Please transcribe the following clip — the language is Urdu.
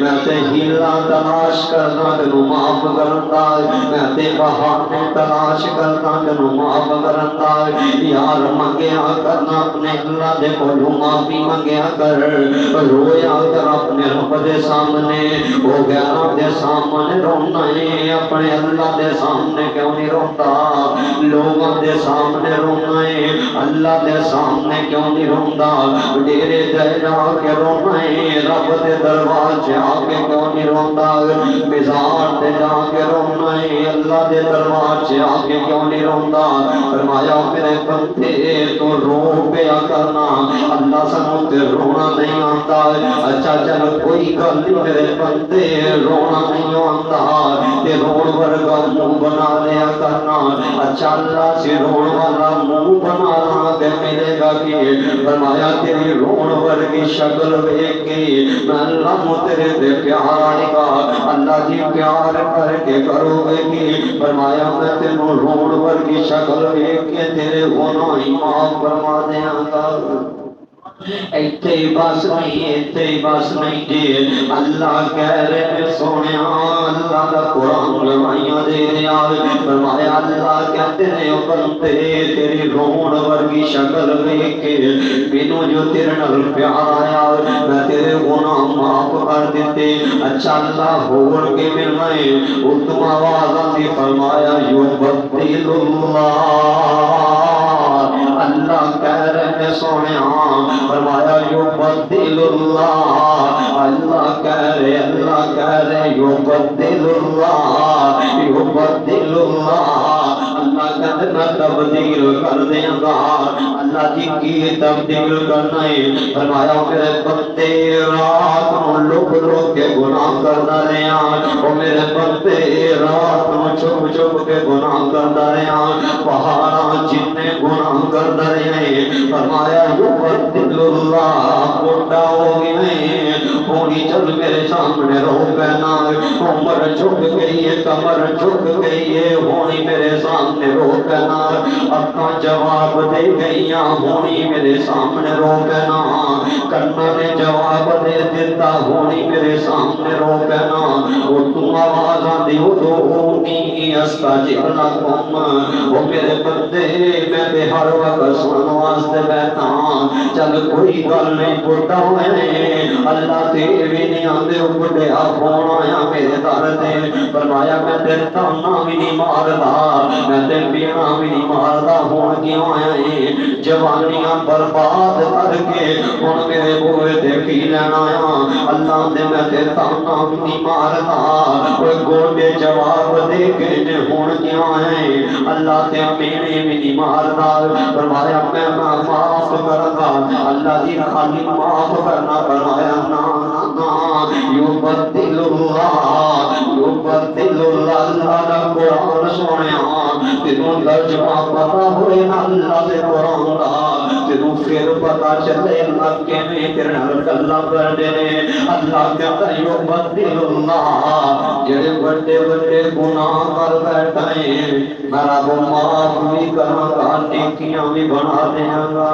میں تے ہیلا تلاش کرنا تینو معاف کرتا ہے، میں تے بہانے تلاش کرنا تینو معاف کرتا ہے۔ یار منگیا کرنا اپنے اللہ دے کولوں معافی منگیا کر، رویا کر اپنے رب دے سامنے، وہ غیراں دے سامنے رونا ہے، اپنے اللہ دے سامنے کیوں نہیں روتا؟ لوگوں دے سامنے رونا ہے، اللہ دے سامنے کیوں نہیں روندا؟ ڈیرے تے جا کے رونا ہے، رب دے دربار چ آ کے کیوں نہیں روندا؟ مزار تے جا کے رونا ہے، اللہ دے دربار چ آ کے کیوں نہیں روندا؟ فرمایا میرے بندے تو رو پیا کرنا، اللہ سانوں تے رونا نہیں آندا۔ اچھا چل کوئی گل نہیں میرے بندے، رونا نہیں آندا تے رون ورگا منہ بنا لیا کرنا۔ اچھا اللہ سے رون والا منہ بنا لا تے ملے گا کہ فرمایا تیری رون ورگی شکل ویکھ کے میں اللہ تیرے تے پیار آئے گا۔ اللہ جی پیار کر کے کرو گے کہ فرمایا میں تینوں رون ورگی شکل ویکھ کے تیرے گناہ معاف فرما دیاں گا۔ ایتھے بس نہیں، ایتھے بس نہیں جی، اللہ کہہ رہے سونیا، اللہ دا قرآن گواہیاں دے رہا ہے، فرمایا اللہ کہتے ہیں او بندے تیری رون ورگی شکل ویکھ کے مینوں جو تیرے نال پیار آیا میں تیرے گناہ معاف کر دیتے۔ اچھا اللہ ہور کے مل رہے اتم آواز آتی، فرمایا یبدل اللہ کہہ رہے سونیا، فرمایا یبدل اللہ کہہ رہے یبدل اللہ کہتے میں تبدیل کر دیں گا۔ اللہ جی کی تبدیل کرنا ہے؟ فرمایا میرے بندے رات نو لک لک کے گناہ کرتا رہا، او میرے بندے رات نو چھپ چھپ کے گناہ کرتا رہا، پہاڑاں جتنے گناہ کرتا رہے، فرمایا یبدل اللہ بوٹا ہو گئے ہونی چل میرے سامنے رو کہنا، عمر جھک گئی ہے، کمر جھک گئی ہے، ہونی میرے سامنے رو کہنا، اپنا جواب دے گئیاں ہونی میرے سامنے رو کہنا، کرنا نے جواب دے دیتا ہونی میرے سامنے رو کہنا، وہ تم آواز آدھی ہو تو ہونی استجب لکم، وہ میرے بندے میں دے ہر وقت سن واسطے بیٹھا، چل کوئی گل نہیں بڑھتا ہوئے اللہ تیرے بھی نہیں آندے بڑھے آپ ہونا آیا میرے در دے، فرمایا میں تیرے تانا بھی نہیں ماردا، میں تیرے پینا بھی نہیں ماردا، ہون کیوں آیا ہے جوانیاں برباد کر کے ہون میرے بوئے دے پی لینا آیا، اللہ دے میں تیرے تانا بھی نہیں ماردا، کوئی گوڑے جواب دے کے نے ہون کیوں آیا ہے اللہ تے میرے بھی نہیں ماردا، فرمایا میں معاف کرنا، اللہ جی خالی معاف کرنا، فرمایا نا یبدل اللہ اللہ دا قرآن سنیا تینوں ترجمہ پتا ہوئے نا اللہ دے قرآن دا، تینوں پھر پتا چلے اللہ کے میں تیرے نال گلاں کردے نے، اللہ کہتا یبدل اللہ جڑے بڑے بڑے گناہ کر بیٹھے میں رب معاف بھی کراں گا، نیکیاں بھی بنا دیاں گا۔